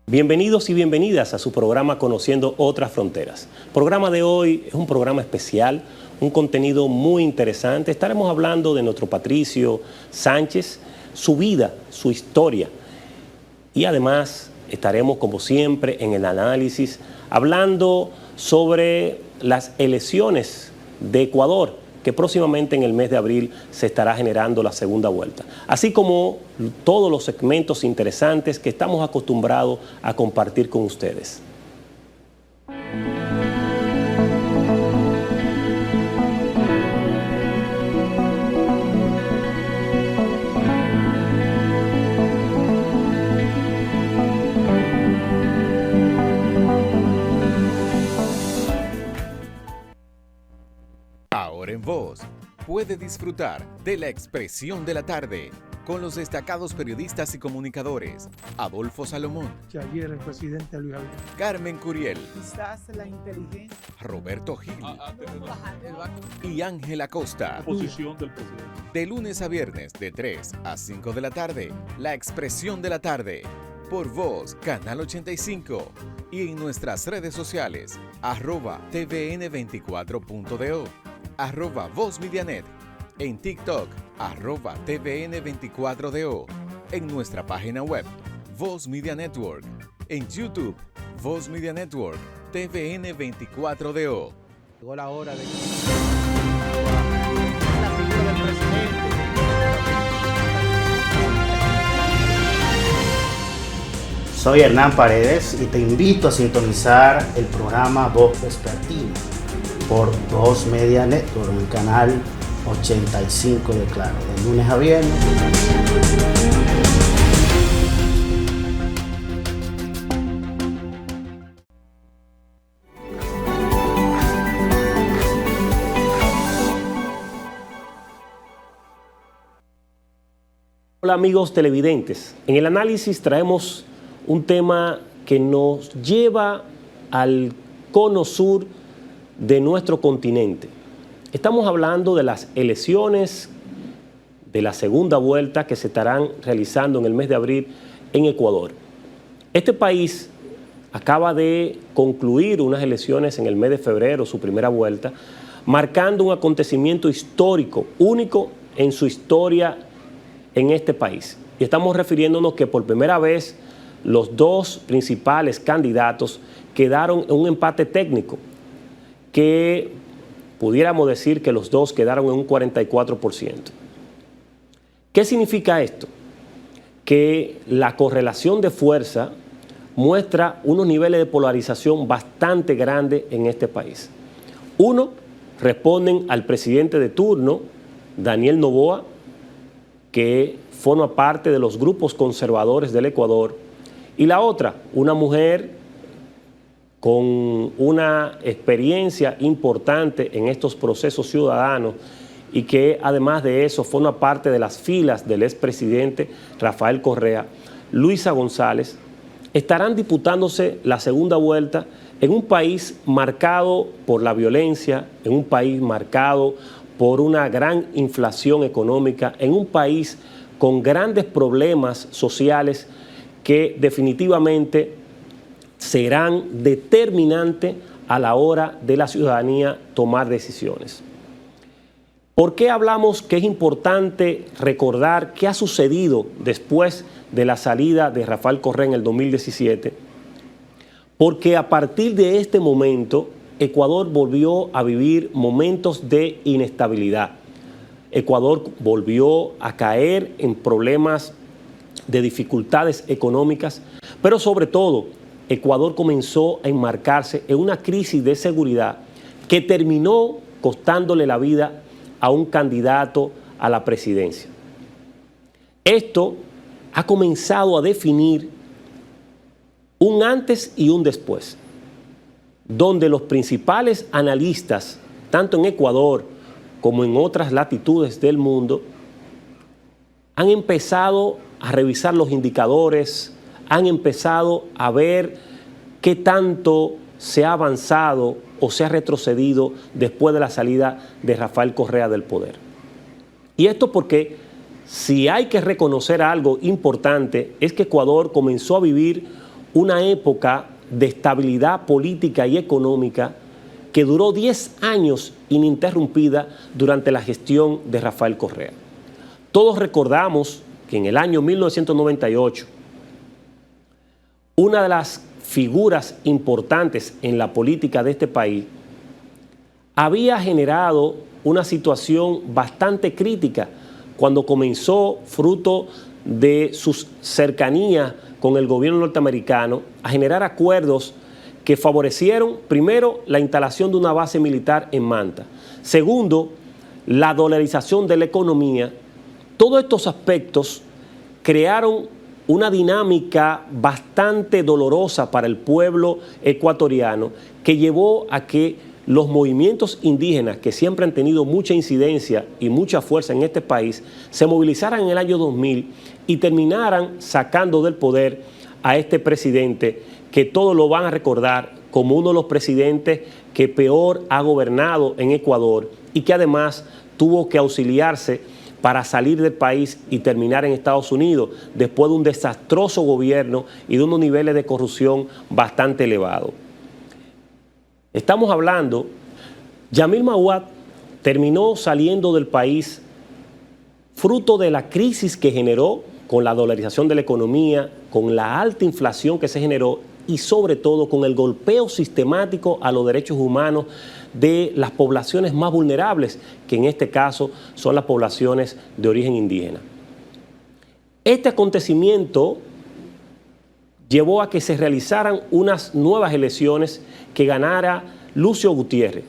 Bienvenidos y bienvenidas a su programa Conociendo Otras Fronteras. El programa de hoy es un programa especial, un contenido muy interesante. Estaremos hablando de nuestro Patricio Sánchez, su vida, su historia. Y además estaremos, como siempre, en el análisis, hablando sobre las elecciones de Ecuador, que próximamente en el mes de abril se estará generando la segunda vuelta. Así como todos los segmentos interesantes que estamos acostumbrados a compartir con ustedes. Ahora en Voz, puede disfrutar de La Expresión de la Tarde con los destacados periodistas y comunicadores Adolfo Salomón, que ayer el presidente Luis Abinader, Carmen Curiel, quizás la inteligencia, Roberto Gil y Ángela Costa. Posición del presidente. De lunes a viernes de 3 a 5 de la tarde, La Expresión de la Tarde, por Voz, Canal 85 y en nuestras redes sociales, @tvn24.do, @VozMediaNet, en TikTok, @tvn24do, en nuestra página web, Voz Media Network, en YouTube, Voz Media Network, TVN24DO. llegó la hora de la figura del presidente. Soy Hernán Paredes y te invito a sintonizar el programa Voz Vespertina por Voz Media Network, en el canal 85 de Claro, de lunes a viernes. Hola amigos televidentes, en el análisis traemos un tema que nos lleva al cono sur de nuestro continente. Estamos hablando de las elecciones de la segunda vuelta que se estarán realizando en el mes de abril en Ecuador. Este país acaba de concluir unas elecciones en el mes de febrero, su primera vuelta, marcando un acontecimiento histórico, único en su historia en este país. Y estamos refiriéndonos que por primera vez los dos principales candidatos quedaron en un empate técnico, que pudiéramos decir que los dos quedaron en un 44%. ¿Qué significa esto? Que la correlación de fuerza muestra unos niveles de polarización bastante grandes en este país. Uno, responden al presidente de turno, Daniel Noboa, que forma parte de los grupos conservadores del Ecuador, y la otra, una mujer con una experiencia importante en estos procesos ciudadanos y que además de eso forma parte de las filas del expresidente Rafael Correa, Luisa González, estarán disputándose la segunda vuelta en un país marcado por la violencia, en un país marcado por una gran inflación económica, en un país con grandes problemas sociales que definitivamente serán determinantes a la hora de la ciudadanía tomar decisiones. ¿Por qué hablamos que es importante recordar qué ha sucedido después de la salida de Rafael Correa en el 2017? Porque a partir de este momento, Ecuador volvió a vivir momentos de inestabilidad. Ecuador volvió a caer en problemas de dificultades económicas, pero sobre todo, Ecuador comenzó a enmarcarse en una crisis de seguridad que terminó costándole la vida a un candidato a la presidencia. Esto ha comenzado a definir un antes y un después, donde los principales analistas, tanto en Ecuador como en otras latitudes del mundo, han empezado a revisar los indicadores, han empezado a ver qué tanto se ha avanzado o se ha retrocedido después de la salida de Rafael Correa del poder. Y esto porque si hay que reconocer algo importante es que Ecuador comenzó a vivir una época de estabilidad política y económica que duró 10 años ininterrumpida durante la gestión de Rafael Correa. Todos recordamos que en el año 1998, una de las figuras importantes en la política de este país había generado una situación bastante crítica cuando comenzó, fruto de sus cercanías con el gobierno norteamericano, a generar acuerdos que favorecieron, primero, la instalación de una base militar en Manta. Segundo, la dolarización de la economía. Todos estos aspectos crearon una dinámica bastante dolorosa para el pueblo ecuatoriano que llevó a que los movimientos indígenas, que siempre han tenido mucha incidencia y mucha fuerza en este país, se movilizaran en el año 2000 y terminaran sacando del poder a este presidente que todos lo van a recordar como uno de los presidentes que peor ha gobernado en Ecuador y que además tuvo que auxiliarse para salir del país y terminar en Estados Unidos después de un desastroso gobierno y de unos niveles de corrupción bastante elevados. Estamos hablando, Yamil Mahuad terminó saliendo del país fruto de la crisis que generó con la dolarización de la economía, con la alta inflación que se generó y sobre todo con el golpeo sistemático a los derechos humanos de las poblaciones más vulnerables, que en este caso son las poblaciones de origen indígena. Este acontecimiento llevó a que se realizaran unas nuevas elecciones que ganara Lucio Gutiérrez,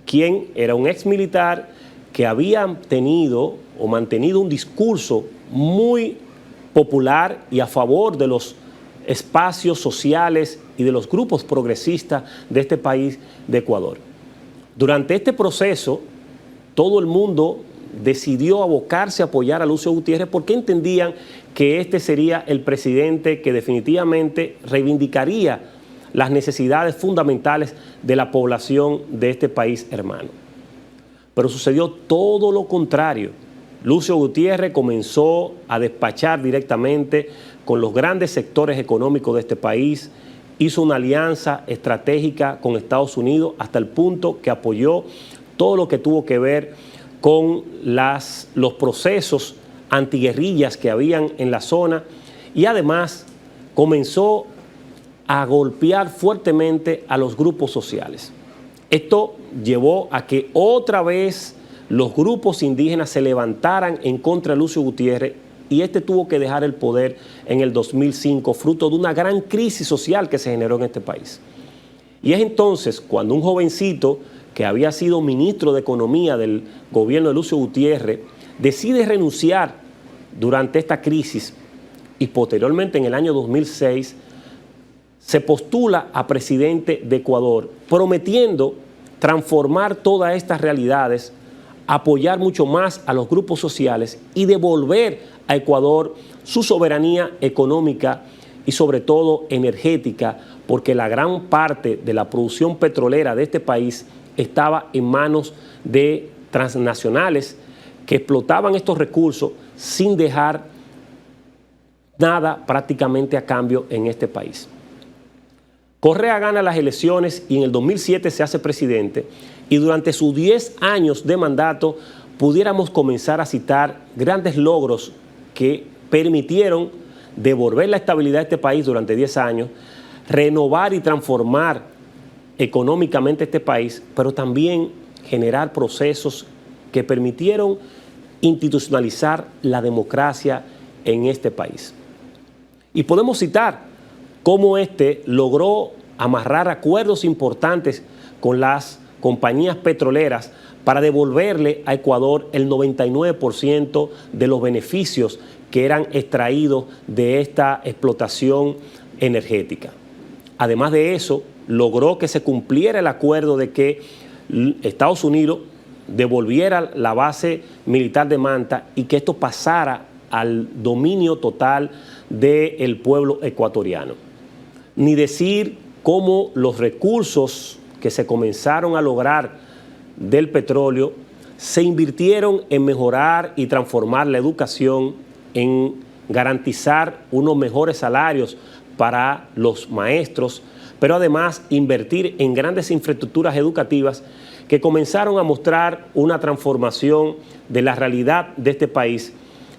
quien era un ex militar que había tenido o mantenido un discurso muy popular y a favor de los espacios sociales y de los grupos progresistas de este país de Ecuador. Durante este proceso, todo el mundo decidió abocarse a apoyar a Lucio Gutiérrez porque entendían que este sería el presidente que definitivamente reivindicaría las necesidades fundamentales de la población de este país hermano. Pero sucedió todo lo contrario. Lucio Gutiérrez comenzó a despachar directamente con los grandes sectores económicos de este país, hizo una alianza estratégica con Estados Unidos hasta el punto que apoyó todo lo que tuvo que ver con los procesos antiguerrillas que habían en la zona y además comenzó a golpear fuertemente a los grupos sociales. Esto llevó a que otra vez los grupos indígenas se levantaran en contra de Lucio Gutiérrez y este tuvo que dejar el poder en el 2005, fruto de una gran crisis social que se generó en este país. Y es entonces cuando un jovencito que había sido ministro de Economía del gobierno de Lucio Gutiérrez decide renunciar durante esta crisis y posteriormente en el año 2006 se postula a presidente de Ecuador, prometiendo transformar todas estas realidades, apoyar mucho más a los grupos sociales y devolver a Ecuador su soberanía económica y sobre todo energética, porque la gran parte de la producción petrolera de este país estaba en manos de transnacionales que explotaban estos recursos sin dejar nada prácticamente a cambio en este país. Correa gana las elecciones y en el 2007 se hace presidente y durante sus 10 años de mandato pudiéramos comenzar a citar grandes logros que permitieron devolver la estabilidad de este país durante 10 años, renovar y transformar económicamente este país, pero también generar procesos que permitieron institucionalizar la democracia en este país. Y podemos citar cómo este logró amarrar acuerdos importantes con las compañías petroleras para devolverle a Ecuador el 99% de los beneficios que eran extraídos de esta explotación energética. Además de eso, logró que se cumpliera el acuerdo de que Estados Unidos devolviera la base militar de Manta y que esto pasara al dominio total del pueblo ecuatoriano. Ni decir cómo los recursos que se comenzaron a lograr del petróleo se invirtieron en mejorar y transformar la educación, en garantizar unos mejores salarios para los maestros, pero además invertir en grandes infraestructuras educativas que comenzaron a mostrar una transformación de la realidad de este país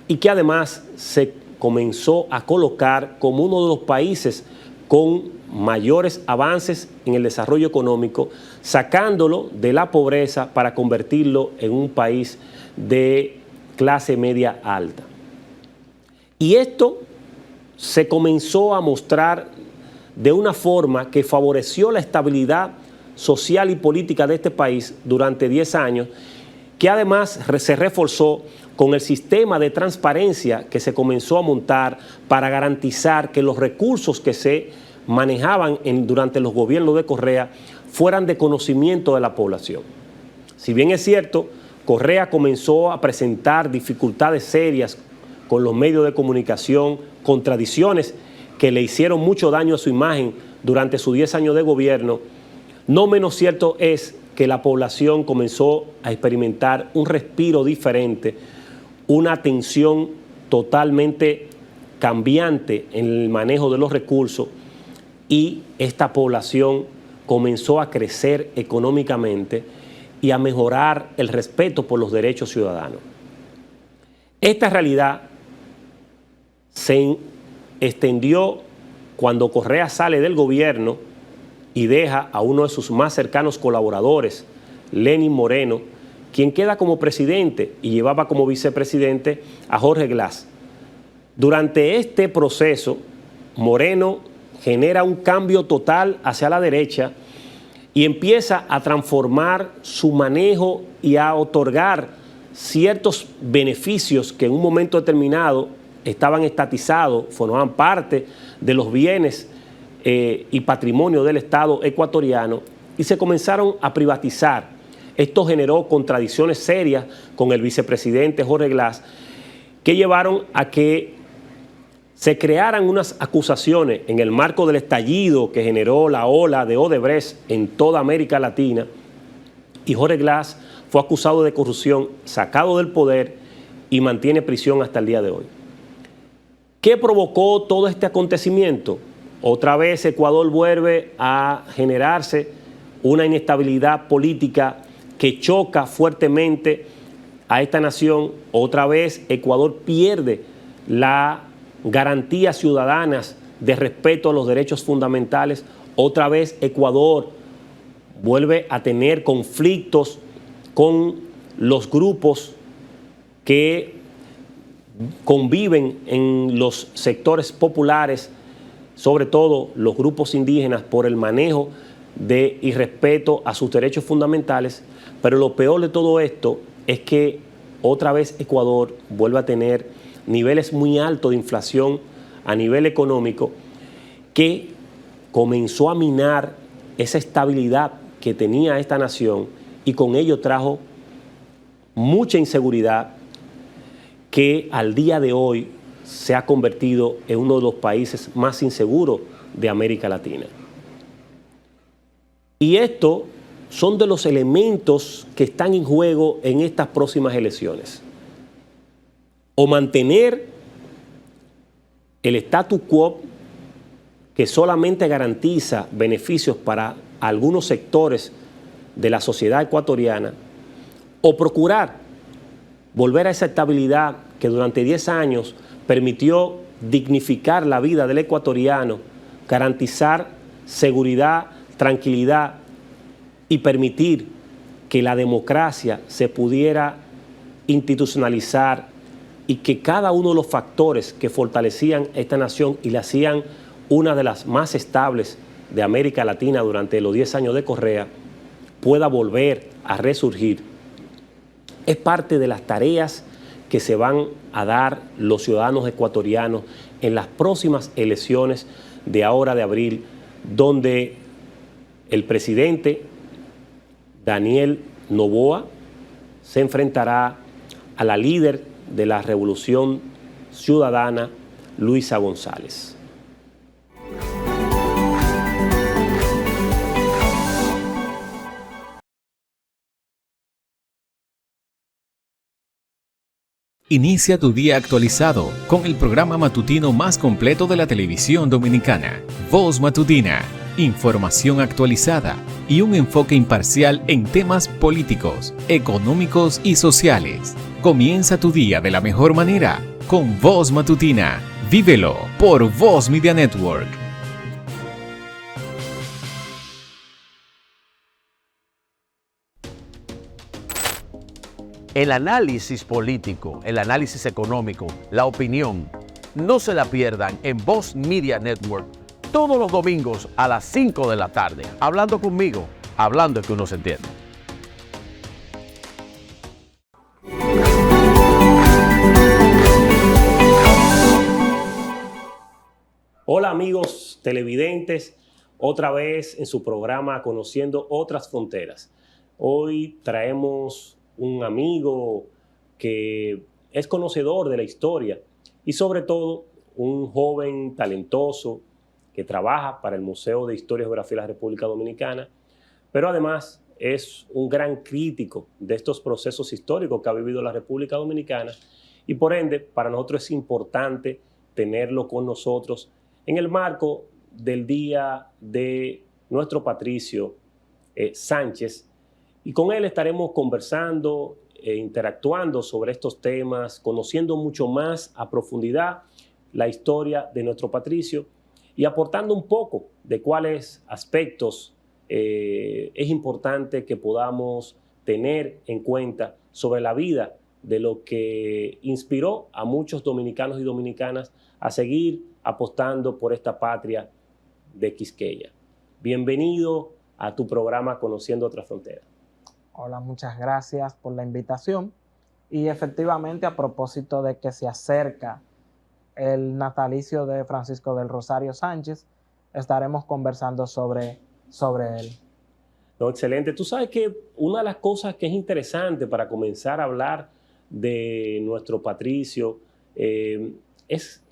y que además se comenzó a colocar como uno de los países con mayores avances en el desarrollo económico, sacándolo de la pobreza para convertirlo en un país de clase media alta. Y esto se comenzó a mostrar de una forma que favoreció la estabilidad social y política de este país durante 10 años, que además se reforzó con el sistema de transparencia que se comenzó a montar para garantizar que los recursos que se manejaban durante los gobiernos de Correa fueran de conocimiento de la población. Si bien es cierto, Correa comenzó a presentar dificultades serias con los medios de comunicación, contradicciones que le hicieron mucho daño a su imagen durante sus 10 años de gobierno, no menos cierto es que la población comenzó a experimentar un respiro diferente, una atención totalmente cambiante en el manejo de los recursos, y esta población comenzó a crecer económicamente y a mejorar el respeto por los derechos ciudadanos. Esta realidad se extendió cuando Correa sale del gobierno y deja a uno de sus más cercanos colaboradores, Lenín Moreno, quien queda como presidente y llevaba como vicepresidente a Jorge Glass. Durante este proceso, Moreno genera un cambio total hacia la derecha y empieza a transformar su manejo y a otorgar ciertos beneficios que en un momento determinado estaban estatizados, formaban parte de los bienes y patrimonio del Estado ecuatoriano, y se comenzaron a privatizar. Esto generó contradicciones serias con el vicepresidente Jorge Glass, que llevaron a que se crearan unas acusaciones en el marco del estallido que generó la ola de Odebrecht en toda América Latina, y Jorge Glass fue acusado de corrupción, sacado del poder y mantiene prisión hasta el día de hoy. ¿Qué provocó todo este acontecimiento? Otra vez Ecuador vuelve a generarse una inestabilidad política que choca fuertemente a esta nación. Otra vez Ecuador pierde las garantías ciudadanas de respeto a los derechos fundamentales. Otra vez Ecuador vuelve a tener conflictos con los grupos que conviven en los sectores populares, sobre todo los grupos indígenas, por el manejo de y respeto a sus derechos fundamentales. Pero lo peor de todo esto es que otra vez Ecuador vuelve a tener niveles muy altos de inflación a nivel económico, que comenzó a minar esa estabilidad que tenía esta nación, y con ello trajo mucha inseguridad que al día de hoy se ha convertido en uno de los países más inseguros de América Latina. Y estos son de los elementos que están en juego en estas próximas elecciones. O mantener el statu quo, que solamente garantiza beneficios para algunos sectores de la sociedad ecuatoriana, o procurar volver a esa estabilidad que durante 10 años permitió dignificar la vida del ecuatoriano, garantizar seguridad, tranquilidad y permitir que la democracia se pudiera institucionalizar, y que cada uno de los factores que fortalecían esta nación y la hacían una de las más estables de América Latina durante los 10 años de Correa pueda volver a resurgir. Es parte de las tareas que se van a dar los ciudadanos ecuatorianos en las próximas elecciones de ahora de abril, donde el presidente Daniel Noboa se enfrentará a la líder de la Revolución Ciudadana, Luisa González. Inicia tu día actualizado con el programa matutino más completo de la televisión dominicana, Voz Matutina. Información actualizada y un enfoque imparcial en temas políticos, económicos y sociales. Comienza tu día de la mejor manera con Voz Matutina. Vívelo por Voz Media Network. El análisis político, el análisis económico, la opinión, no se la pierdan en Voz Media Network todos los domingos a las 5 de la tarde. Hablando conmigo, hablando que uno se entiende. Hola amigos televidentes, otra vez en su programa Conociendo Otras Fronteras. Hoy traemos un amigo que es conocedor de la historia y sobre todo un joven talentoso que trabaja para el Museo de Historia y Geografía de la República Dominicana, pero además es un gran crítico de estos procesos históricos que ha vivido la República Dominicana y por ende para nosotros es importante tenerlo con nosotros en el marco del Día de nuestro Patricio Sánchez, y con él estaremos conversando e interactuando sobre estos temas, conociendo mucho más a profundidad la historia de nuestro Patricio y aportando un poco de cuáles aspectos es importante que podamos tener en cuenta sobre la vida de lo que inspiró a muchos dominicanos y dominicanas a seguir apostando por esta patria de Quisqueya. Bienvenido a tu programa Conociendo Otras Fronteras. Hola, muchas gracias por la invitación. Y efectivamente, a propósito de que se acerca el natalicio de Francisco del Rosario Sánchez, estaremos conversando sobre él. No, excelente. Tú sabes que una de las cosas que es interesante para comenzar a hablar de nuestro Patricio es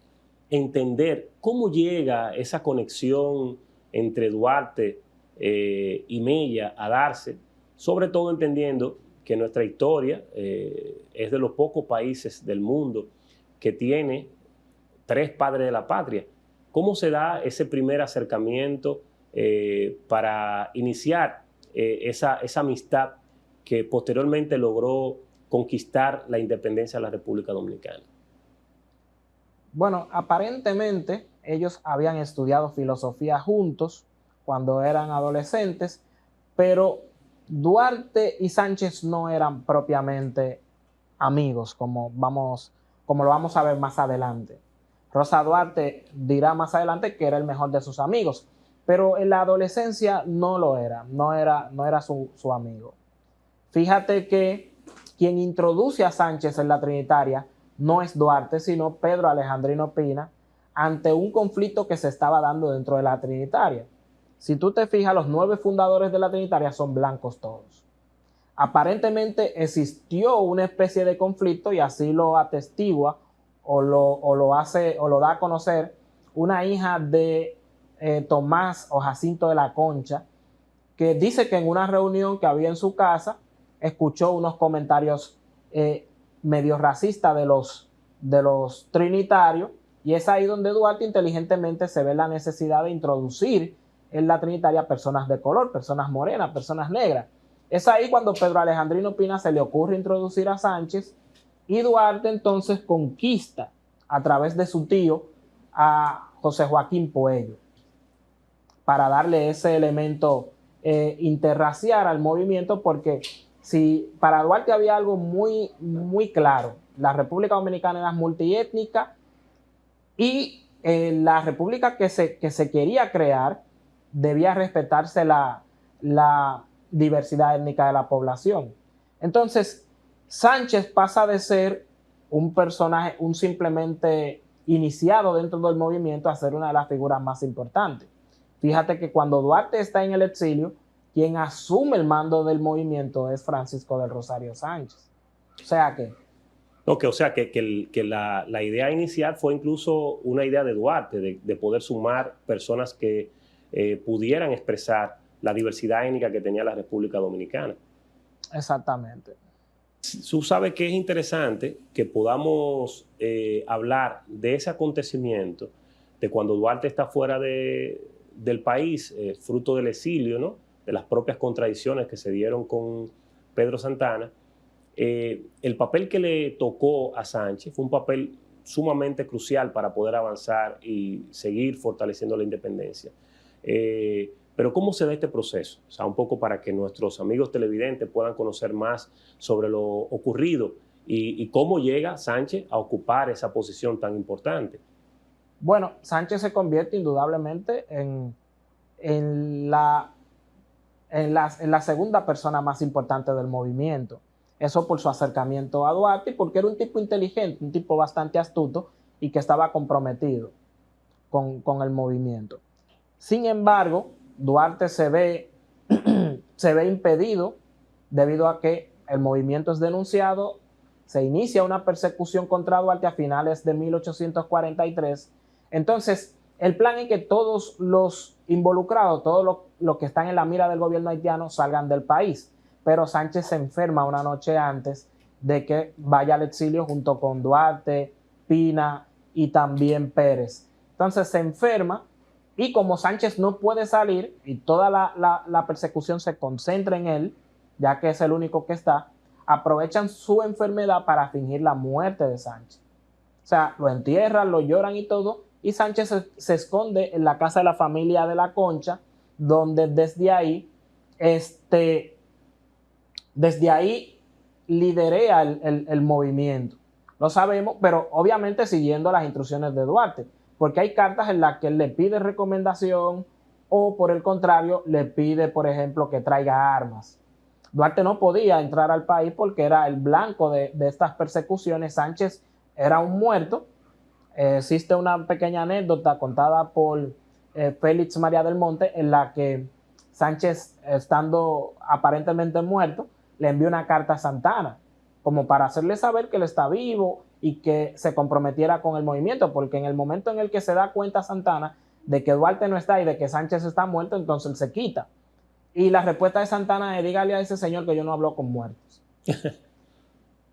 entender cómo llega esa conexión entre Duarte y Mella a darse, sobre todo entendiendo que nuestra historia es de los pocos países del mundo que tiene 3 padres de la patria. ¿Cómo se da ese primer acercamiento para iniciar esa amistad que posteriormente logró conquistar la independencia de la República Dominicana? Bueno, aparentemente ellos habían estudiado filosofía juntos cuando eran adolescentes, pero Duarte y Sánchez no eran propiamente amigos, como lo vamos a ver más adelante. Rosa Duarte dirá más adelante que era el mejor de sus amigos, pero en la adolescencia no lo era, no era su amigo. Fíjate que quien introduce a Sánchez en la Trinitaria no es Duarte, sino Pedro Alejandrino Pina, ante un conflicto que se estaba dando dentro de la Trinitaria. Si tú te fijas, los 9 fundadores de la Trinitaria son blancos todos. Aparentemente existió una especie de conflicto y así lo atestigua o lo da a conocer una hija de Tomás o Jacinto de la Concha, que dice que en una reunión que había en su casa escuchó unos comentarios medio racistas de los trinitarios, y es ahí donde Duarte inteligentemente se ve la necesidad de introducir en la Trinitaria personas de color, personas morenas, personas negras. Es ahí cuando Pedro Alejandrino Pina se le ocurre introducir a Sánchez, y Duarte entonces conquista a través de su tío a José Joaquín Puello para darle ese elemento interracial al movimiento, porque si para Duarte había algo muy, muy claro, la República Dominicana era multiétnica y la república que se quería crear debía respetarse la diversidad étnica de la población. Entonces, Sánchez pasa de ser un personaje, un simplemente iniciado dentro del movimiento, a ser una de las figuras más importantes. Fíjate que cuando Duarte está en el exilio, quien asume el mando del movimiento es Francisco del Rosario Sánchez. O sea que la idea inicial fue incluso una idea de Duarte, de poder sumar personas que pudieran expresar la diversidad étnica que tenía la República Dominicana. Exactamente. Tú sabes que es interesante que podamos hablar de ese acontecimiento, de cuando Duarte está fuera del país, fruto del exilio, ¿no? De las propias contradicciones que se dieron con Pedro Santana. El papel que le tocó a Sánchez fue un papel sumamente crucial para poder avanzar y seguir fortaleciendo la independencia. Pero ¿cómo se da este proceso? O sea, un poco para que nuestros amigos televidentes puedan conocer más sobre lo ocurrido y cómo llega Sánchez a ocupar esa posición tan importante. Bueno, Sánchez se convierte indudablemente en la segunda persona más importante del movimiento. Eso por su acercamiento a Duarte y porque era un tipo inteligente, un tipo bastante astuto y que estaba comprometido con el movimiento. Sin embargo, Duarte se ve impedido debido a que el movimiento es denunciado, se inicia una persecución contra Duarte a finales de 1843. Entonces, el plan es que todos los involucrados, todos los que están en la mira del gobierno haitiano salgan del país. Pero Sánchez se enferma una noche antes de que vaya al exilio junto con Duarte, Pina y también Pérez. Entonces se enferma. Y como Sánchez no puede salir y toda la persecución se concentra en él, ya que es el único que está, aprovechan su enfermedad para fingir la muerte de Sánchez. O sea, lo entierran, lo lloran y todo, y Sánchez se esconde en la casa de la familia de la Concha, donde desde ahí liderea el movimiento. Lo sabemos, pero obviamente siguiendo las instrucciones de Duarte, porque hay cartas en las que él le pide recomendación o por el contrario le pide, por ejemplo, que traiga armas. Duarte no podía entrar al país porque era el blanco de estas persecuciones. Sánchez era un muerto. Existe una pequeña anécdota contada por Félix María del Monte en la que Sánchez, estando aparentemente muerto, le envió una carta a Santana como para hacerle saber que él está vivo y que se comprometiera con el movimiento, porque en el momento en el que se da cuenta Santana de que Duarte no está y de que Sánchez está muerto, entonces él se quita. Y la respuesta de Santana es: dígale a ese señor que yo no hablo con muertos.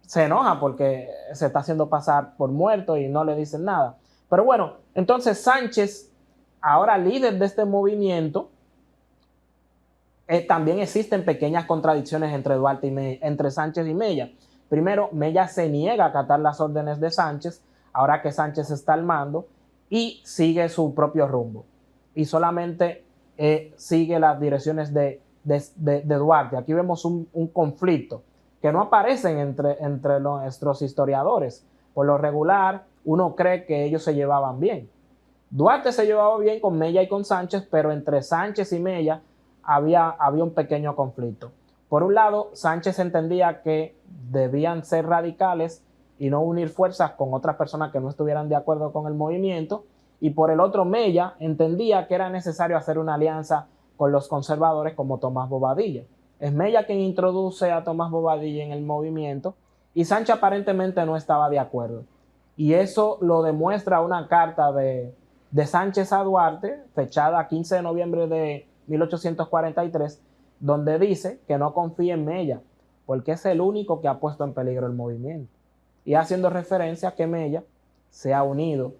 Se enoja porque se está haciendo pasar por muerto y no le dicen nada. Pero bueno, entonces Sánchez, ahora líder de este movimiento, también existen pequeñas contradicciones entre Sánchez y Mella. Primero, Mella se niega a acatar las órdenes de Sánchez, ahora que Sánchez está al mando, y sigue su propio rumbo. Y solamente sigue las direcciones de Duarte. Aquí vemos un conflicto que no aparece entre nuestros historiadores. Por lo regular, uno cree que ellos se llevaban bien. Duarte se llevaba bien con Mella y con Sánchez, pero entre Sánchez y Mella había un pequeño conflicto. Por un lado, Sánchez entendía que debían ser radicales y no unir fuerzas con otras personas que no estuvieran de acuerdo con el movimiento. Y por el otro, Mella entendía que era necesario hacer una alianza con los conservadores como Tomás Bobadilla. Es Mella quien introduce a Tomás Bobadilla en el movimiento y Sánchez aparentemente no estaba de acuerdo. Y eso lo demuestra una carta de Sánchez a Duarte, fechada 15 de noviembre de 1843, donde dice que no confía en Mella, porque es el único que ha puesto en peligro el movimiento. Y haciendo referencia a que Mella se ha unido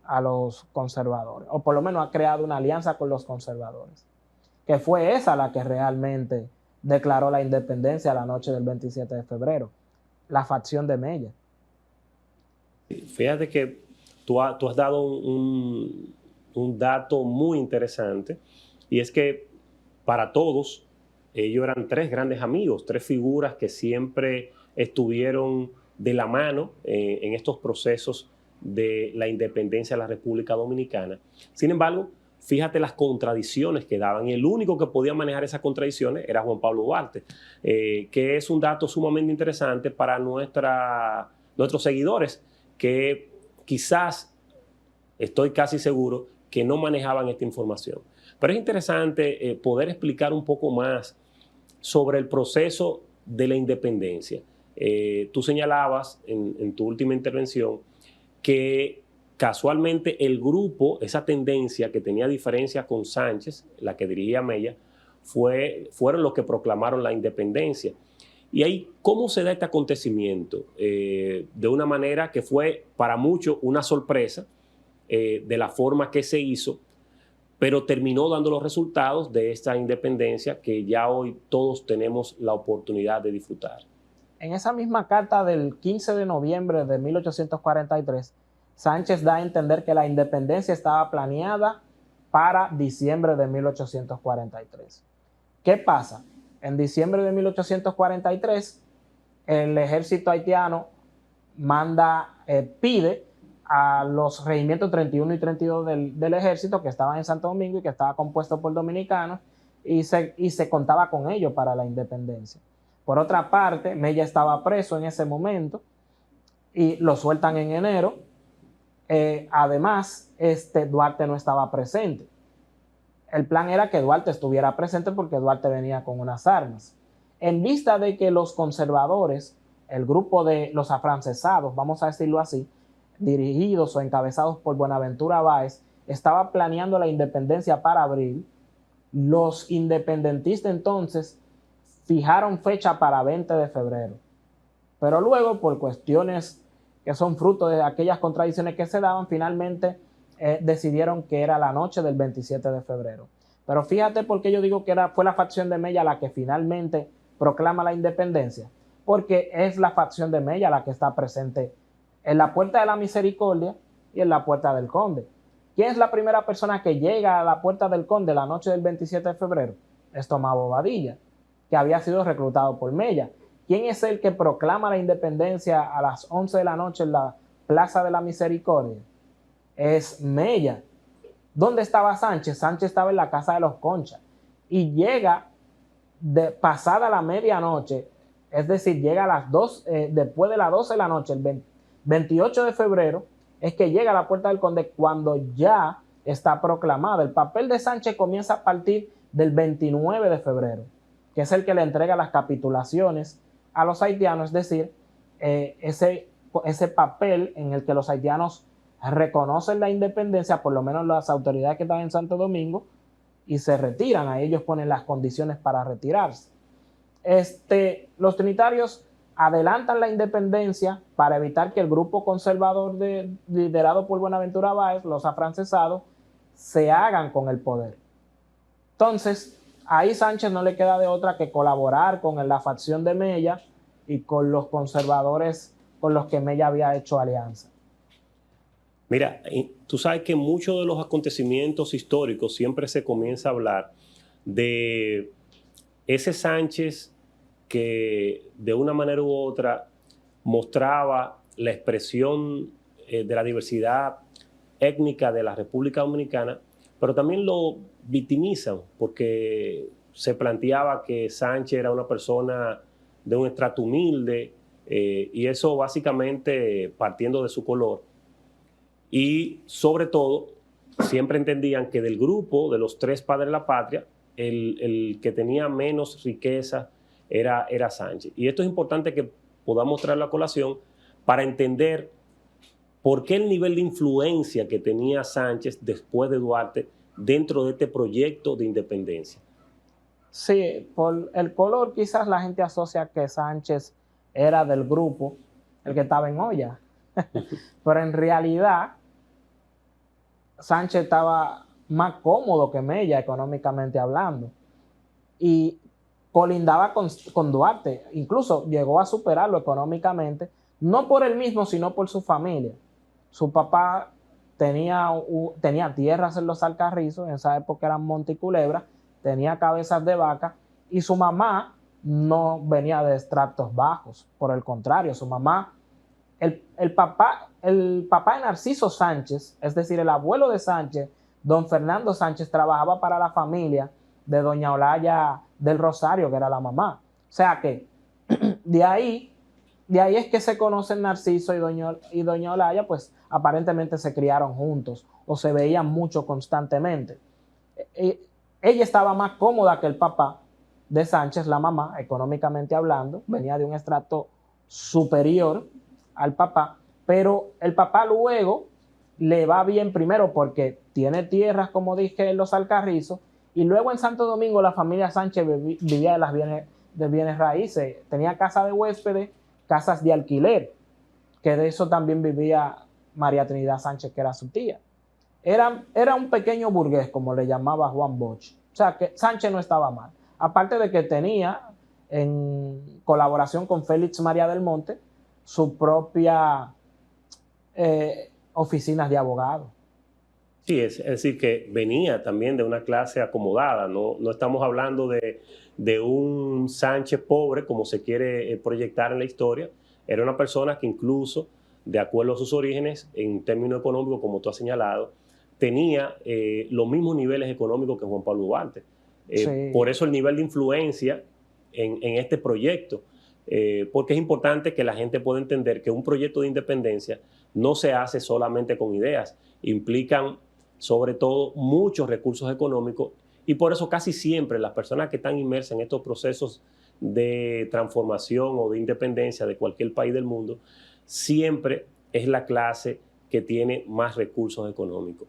a los conservadores, o por lo menos ha creado una alianza con los conservadores, que fue esa la que realmente declaró la independencia la noche del 27 de febrero, la facción de Mella. Fíjate que tú has dado un dato muy interesante, y es que para todos ellos eran tres grandes amigos, tres figuras que siempre estuvieron de la mano en estos procesos de la independencia de la República Dominicana. Sin embargo, fíjate las contradicciones que daban, y el único que podía manejar esas contradicciones era Juan Pablo Duarte, que es un dato sumamente interesante para nuestros seguidores, que quizás, estoy casi seguro, que no manejaban esta información. Pero es interesante poder explicar un poco más sobre el proceso de la independencia. Tú señalabas en tu última intervención que casualmente el grupo, esa tendencia que tenía diferencias con Sánchez, la que dirigía Mella, fueron los que proclamaron la independencia. Y ahí, ¿cómo se da este acontecimiento? De una manera que fue para muchos una sorpresa de la forma que se hizo, pero terminó dando los resultados de esta independencia que ya hoy todos tenemos la oportunidad de disfrutar. En esa misma carta del 15 de noviembre de 1843, Sánchez da a entender que la independencia estaba planeada para diciembre de 1843. ¿Qué pasa? En diciembre de 1843, el ejército haitiano pide a los regimientos 31 y 32 del ejército que estaban en Santo Domingo y que estaba compuesto por dominicanos y se contaba con ellos para la independencia. Por otra parte, Mella estaba preso en ese momento y lo sueltan en enero. Además, Duarte no estaba presente. El plan era que Duarte estuviera presente porque Duarte venía con unas armas. En vista de que los conservadores, el grupo de los afrancesados, vamos a decirlo así, dirigidos o encabezados por Buenaventura Báez, estaba planeando la independencia para abril, los independentistas entonces fijaron fecha para 20 de febrero. Pero luego, por cuestiones que son fruto de aquellas contradicciones que se daban, finalmente decidieron que era la noche del 27 de febrero. Pero fíjate por qué yo digo que fue la facción de Mella la que finalmente proclama la independencia, porque es la facción de Mella la que está presente en la Puerta de la Misericordia y en la Puerta del Conde. ¿Quién es la primera persona que llega a la Puerta del Conde la noche del 27 de febrero? Es Tomás Bobadilla, que había sido reclutado por Mella. ¿Quién es el que proclama la independencia a las 11 de la noche en la Plaza de la Misericordia? Es Mella. ¿Dónde estaba Sánchez? Sánchez estaba en la Casa de los Conchas y llega pasada la medianoche, es decir, llega a las 2, después de las 12 de la noche, el 28 de febrero, es que llega a la Puerta del Conde cuando ya está proclamada. El papel de Sánchez comienza a partir del 29 de febrero, que es el que le entrega las capitulaciones a los haitianos, es decir, ese papel en el que los haitianos reconocen la independencia, por lo menos las autoridades que están en Santo Domingo, y se retiran. A ellos ponen las condiciones para retirarse. Los trinitarios adelantan la independencia para evitar que el grupo conservador liderado por Buenaventura Báez, los afrancesados, se hagan con el poder. Entonces, ahí Sánchez no le queda de otra que colaborar con la facción de Mella y con los conservadores con los que Mella había hecho alianza. Mira, tú sabes que muchos de los acontecimientos históricos siempre se comienza a hablar de ese Sánchez que de una manera u otra mostraba la expresión de la diversidad étnica de la República Dominicana, pero también lo victimizan porque se planteaba que Sánchez era una persona de un estrato humilde y eso básicamente partiendo de su color. Y sobre todo, siempre entendían que del grupo de los tres padres de la patria, el que tenía menos riqueza era Sánchez. Y esto es importante que podamos traerlo a colación para entender por qué el nivel de influencia que tenía Sánchez después de Duarte dentro de este proyecto de independencia. Sí, por el color quizás la gente asocia que Sánchez era del grupo el que estaba en olla. Pero en realidad Sánchez estaba más cómodo que Mella económicamente hablando y colindaba con Duarte, incluso llegó a superarlo económicamente, no por él mismo sino por su familia. Su papá tenía tierras en los Alcarrizos, en esa época eran Monte y Culebra, tenía cabezas de vaca y su mamá no venía de estratos bajos, por el contrario, su mamá, el papá de Narciso Sánchez, es decir, el abuelo de Sánchez, don Fernando Sánchez, trabajaba para la familia de doña Olaya del Rosario, que era la mamá. O sea que de ahí es que se conocen Narciso y doña Olaya, pues aparentemente se criaron juntos o se veían mucho constantemente. Ella estaba más cómoda que el papá de Sánchez, la mamá, económicamente hablando, venía de un estrato superior al papá, pero el papá luego le va bien primero porque tiene tierras, como dije, en los Alcarrizos, y luego en Santo Domingo la familia Sánchez vivía de bienes raíces. Tenía casa de huéspedes, casas de alquiler, que de eso también vivía María Trinidad Sánchez, que era su tía. Era un pequeño burgués, como le llamaba Juan Bosch. O sea, que Sánchez no estaba mal. Aparte de que tenía, en colaboración con Félix María del Monte, su propia oficinas de abogado. Sí, es decir, que venía también de una clase acomodada, no estamos hablando de un Sánchez pobre, como se quiere proyectar en la historia. Era una persona que incluso, de acuerdo a sus orígenes, en términos económicos, como tú has señalado, tenía los mismos niveles económicos que Juan Pablo Duarte. Sí. Por eso el nivel de influencia en este proyecto, porque es importante que la gente pueda entender que un proyecto de independencia no se hace solamente con ideas, implican sobre todo muchos recursos económicos, y por eso casi siempre las personas que están inmersas en estos procesos de transformación o de independencia de cualquier país del mundo, siempre es la clase que tiene más recursos económicos.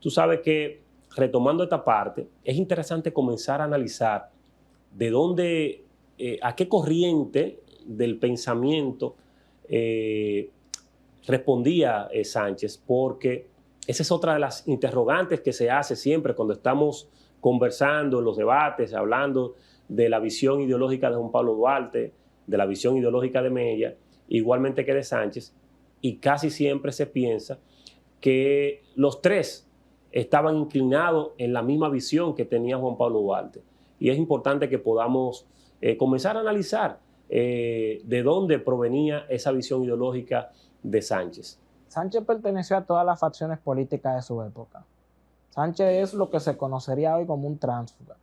Tú sabes que, retomando esta parte, es interesante comenzar a analizar de dónde, a qué corriente del pensamiento respondía Sánchez, porque esa es otra de las interrogantes que se hace siempre cuando estamos conversando en los debates, hablando de la visión ideológica de Juan Pablo Duarte, de la visión ideológica de Mella, igualmente que de Sánchez, y casi siempre se piensa que los tres estaban inclinados en la misma visión que tenía Juan Pablo Duarte. Y es importante que podamos comenzar a analizar de dónde provenía esa visión ideológica de Sánchez. Sánchez perteneció a todas las facciones políticas de su época. Sánchez es lo que se conocería hoy como un tránsfuga.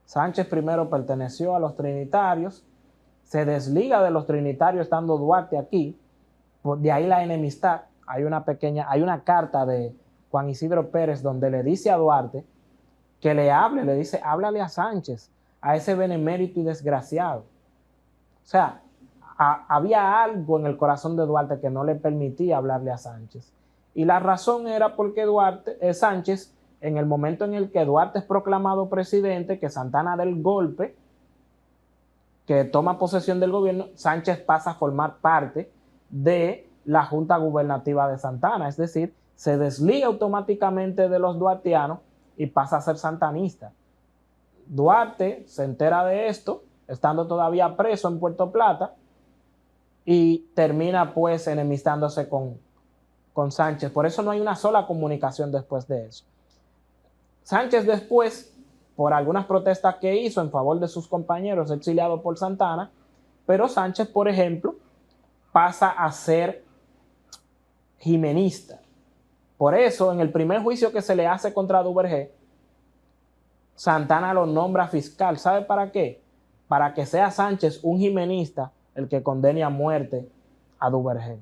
Sánchez primero perteneció a los trinitarios, se desliga de los trinitarios estando Duarte aquí, de ahí la enemistad. Hay una carta de Juan Isidro Pérez donde le dice a Duarte que le dice, háblale a Sánchez, a ese benemérito y desgraciado. O sea, había algo en el corazón de Duarte que no le permitía hablarle a Sánchez. Y la razón era porque Sánchez, en el momento en el que Duarte es proclamado presidente, que Santana da el golpe, que toma posesión del gobierno, Sánchez pasa a formar parte de la Junta Gubernativa de Santana, es decir, se desliga automáticamente de los duartianos y pasa a ser santanista. Duarte se entera de esto, estando todavía preso en Puerto Plata, y termina pues enemistándose con Sánchez. Por eso no hay una sola comunicación después de eso. Sánchez después, por algunas protestas que hizo en favor de sus compañeros exiliados por Santana, pero Sánchez, por ejemplo, pasa a ser jimenista. Por eso, en el primer juicio que se le hace contra Duvergé, Santana lo nombra fiscal. ¿Sabe para qué? Para que sea Sánchez, un jimenista, el que condene a muerte a Duvergé.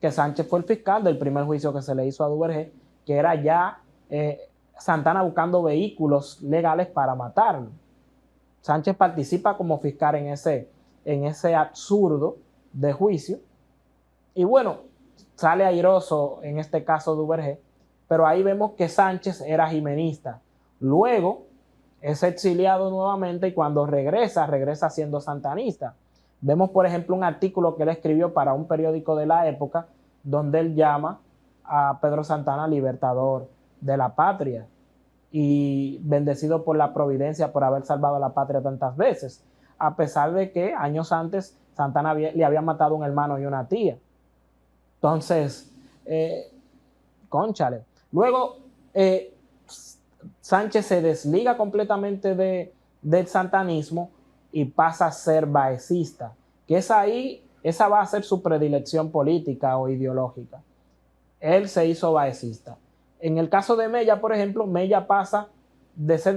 Que Sánchez fue el fiscal del primer juicio que se le hizo a Duvergé, que era ya Santana buscando vehículos legales para matarlo. Sánchez participa como fiscal en ese absurdo de juicio. Y bueno, sale airoso en este caso Duvergé, pero ahí vemos que Sánchez era jimenista. Luego es exiliado nuevamente y cuando regresa siendo santanista. Vemos, por ejemplo, un artículo que él escribió para un periódico de la época donde él llama a Pedro Santana libertador de la patria y bendecido por la providencia por haber salvado a la patria tantas veces, a pesar de que años antes Santana le había matado un hermano y una tía. Entonces, cónchale. Luego, Sánchez se desliga completamente del santanismo y pasa a ser baecista, que esa va a ser su predilección política o ideológica. Él se hizo baecista. En el caso de Mella, por ejemplo, Mella pasa de ser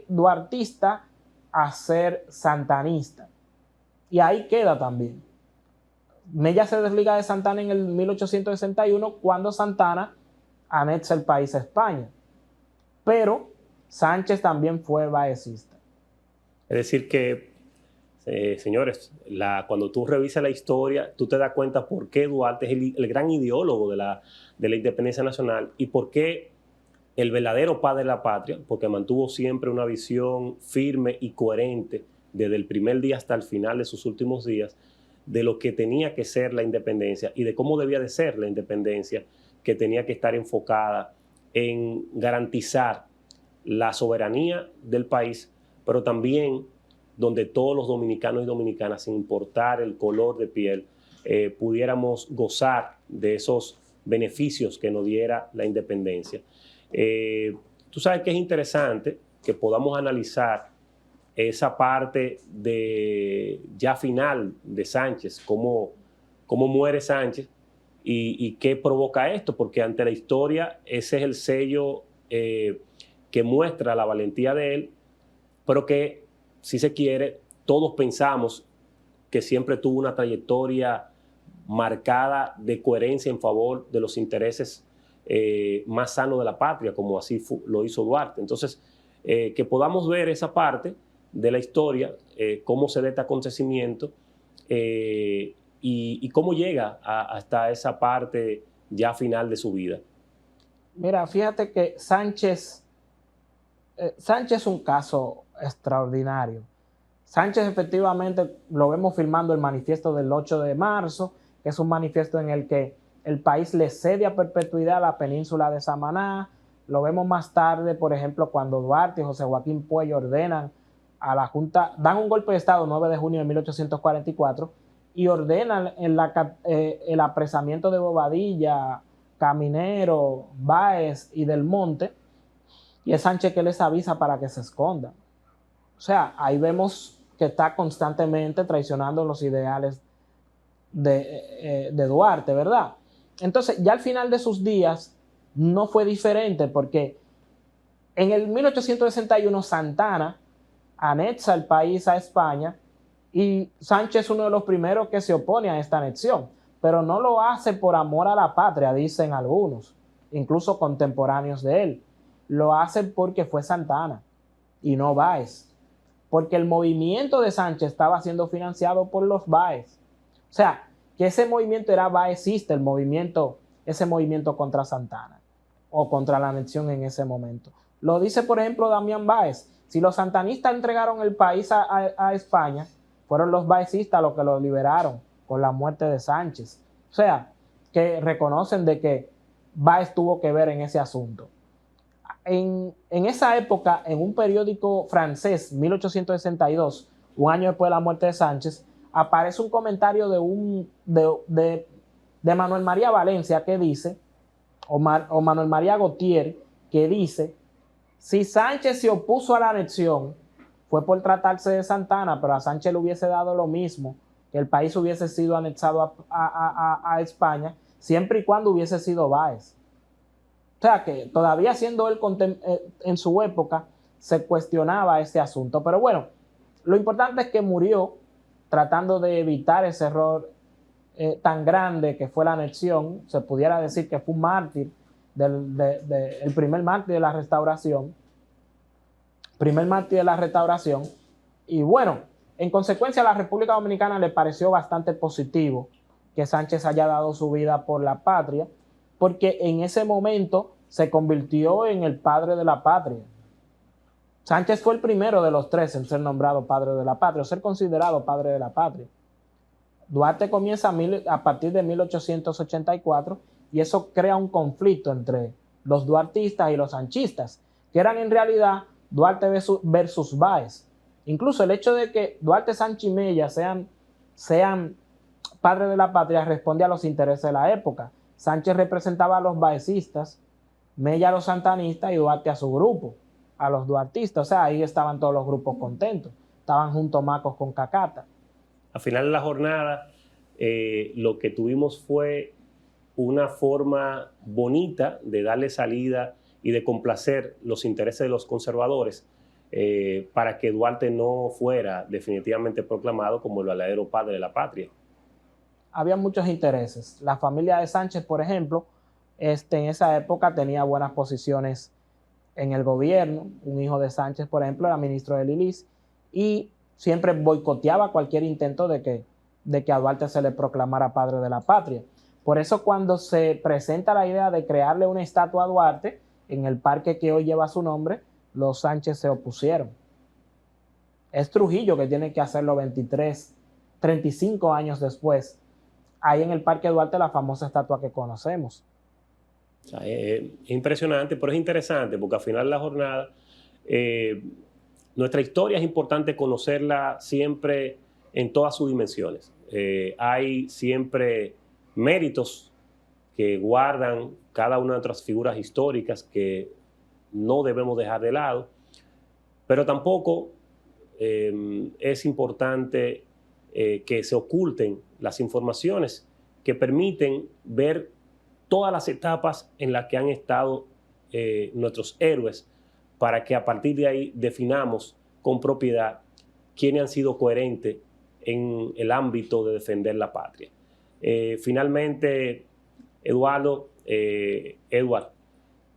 duartista a ser santanista. Y ahí queda también. Mella se desliga de Santana en el 1861 cuando Santana anexa el país a España. Pero Sánchez también fue baecista. Es decir que, señores, cuando tú revisas la historia, tú te das cuenta por qué Duarte es el gran ideólogo de la independencia nacional y por qué el verdadero padre de la patria, porque mantuvo siempre una visión firme y coherente desde el primer día hasta el final de sus últimos días, de lo que tenía que ser la independencia y de cómo debía de ser la independencia, que tenía que estar enfocada en garantizar la soberanía del país, pero también donde todos los dominicanos y dominicanas, sin importar el color de piel, pudiéramos gozar de esos beneficios que nos diera la independencia. Tú sabes que es interesante que podamos analizar esa parte de ya final de Sánchez, cómo muere Sánchez y qué provoca esto, porque ante la historia ese es el sello que muestra la valentía de él, pero que, si se quiere, todos pensamos que siempre tuvo una trayectoria marcada de coherencia en favor de los intereses más sanos de la patria, como así lo hizo Duarte. Entonces, que podamos ver esa parte de la historia, cómo se da este acontecimiento y cómo llega hasta esa parte ya final de su vida. Mira, fíjate que Sánchez es un caso extraordinario. Sánchez efectivamente lo vemos firmando el manifiesto del 8 de marzo, que es un manifiesto en el que el país le cede a perpetuidad a la península de Samaná. Lo vemos más tarde, por ejemplo, cuando Duarte y José Joaquín Puello ordenan a la Junta, dan un golpe de Estado el 9 de junio de 1844 y ordenan el apresamiento de Bobadilla, Caminero, Báez y Del Monte, y es Sánchez que les avisa para que se escondan. O sea, ahí vemos que está constantemente traicionando los ideales de Duarte, ¿verdad? Entonces, ya al final de sus días no fue diferente, porque en el 1861 Santana anexa el país a España y Sánchez es uno de los primeros que se opone a esta anexión, pero no lo hace por amor a la patria, dicen algunos, incluso contemporáneos de él. Lo hace porque fue Santana y no Báez, porque el movimiento de Sánchez estaba siendo financiado por los Báez. O sea, que ese movimiento era baezista, ese movimiento contra Santana o contra la anexión en ese momento. Lo dice, por ejemplo, Damián Báez. Si los santanistas entregaron el país a España, fueron los baecistas los que lo liberaron con la muerte de Sánchez. O sea, que reconocen de que Báez tuvo que ver en ese asunto. En esa época, en un periódico francés, 1862, un año después de la muerte de Sánchez, aparece un comentario de Manuel María Valencia que dice, o Manuel María Gautier, que dice: si Sánchez se opuso a la anexión, fue por tratarse de Santana, pero a Sánchez le hubiese dado lo mismo, que el país hubiese sido anexado a España, siempre y cuando hubiese sido Báez. O sea que todavía siendo él en su época, se cuestionaba este asunto. Pero bueno, lo importante es que murió tratando de evitar ese error tan grande que fue la anexión. Se pudiera decir que fue un mártir, el primer mártir de la restauración. Y bueno, en consecuencia a la República Dominicana le pareció bastante positivo que Sánchez haya dado su vida por la patria, porque en ese momento se convirtió en el padre de la patria. Sánchez fue el primero de los tres en ser nombrado padre de la patria, o ser considerado padre de la patria. Duarte comienza a partir de 1884 y eso crea un conflicto entre los duartistas y los sanchistas, que eran en realidad Duarte versus Báez. Incluso el hecho de que Duarte, Sánchez y Mella sean padres de la patria responde a los intereses de la época. Sánchez representaba a los baecistas, Mella a los santanistas y Duarte a su grupo, a los duartistas. O sea, ahí estaban todos los grupos contentos. Estaban juntos Macos con Cacata. Al final de la jornada, lo que tuvimos fue una forma bonita de darle salida y de complacer los intereses de los conservadores para que Duarte no fuera definitivamente proclamado como el verdadero padre de la patria. Había muchos intereses. La familia de Sánchez, por ejemplo, en esa época tenía buenas posiciones en el gobierno. Un hijo de Sánchez, por ejemplo, era ministro de Lilis y siempre boicoteaba cualquier intento de que a Duarte se le proclamara padre de la patria. Por eso cuando se presenta la idea de crearle una estatua a Duarte en el parque que hoy lleva su nombre, los Sánchez se opusieron. Es Trujillo que tiene que hacerlo 35 años después, ahí en el Parque Duarte, la famosa estatua que conocemos. O sea, es impresionante, pero es interesante porque al final de la jornada nuestra historia es importante conocerla siempre en todas sus dimensiones. Hay siempre méritos que guardan cada una de nuestras figuras históricas que no debemos dejar de lado, pero tampoco es importante que se oculten las informaciones que permiten ver todas las etapas en las que han estado nuestros héroes, para que a partir de ahí definamos con propiedad quiénes han sido coherentes en el ámbito de defender la patria. Finalmente, Edward,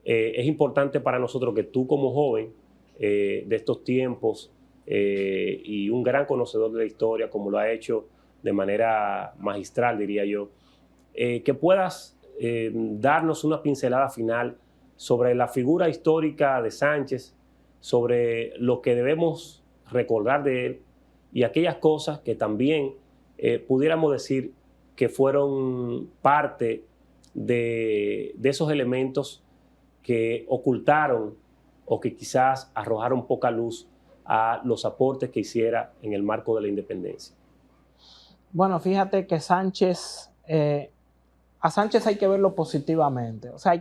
es importante para nosotros que tú como joven de estos tiempos y un gran conocedor de la historia, como lo ha hecho de manera magistral, diría yo, que puedas darnos una pincelada final sobre la figura histórica de Sánchez, sobre lo que debemos recordar de él y aquellas cosas que también pudiéramos decir que fueron parte de esos elementos que ocultaron o que quizás arrojaron poca luz a los aportes que hiciera en el marco de la independencia. Bueno, fíjate que Sánchez, a Sánchez hay que verlo positivamente, o sea,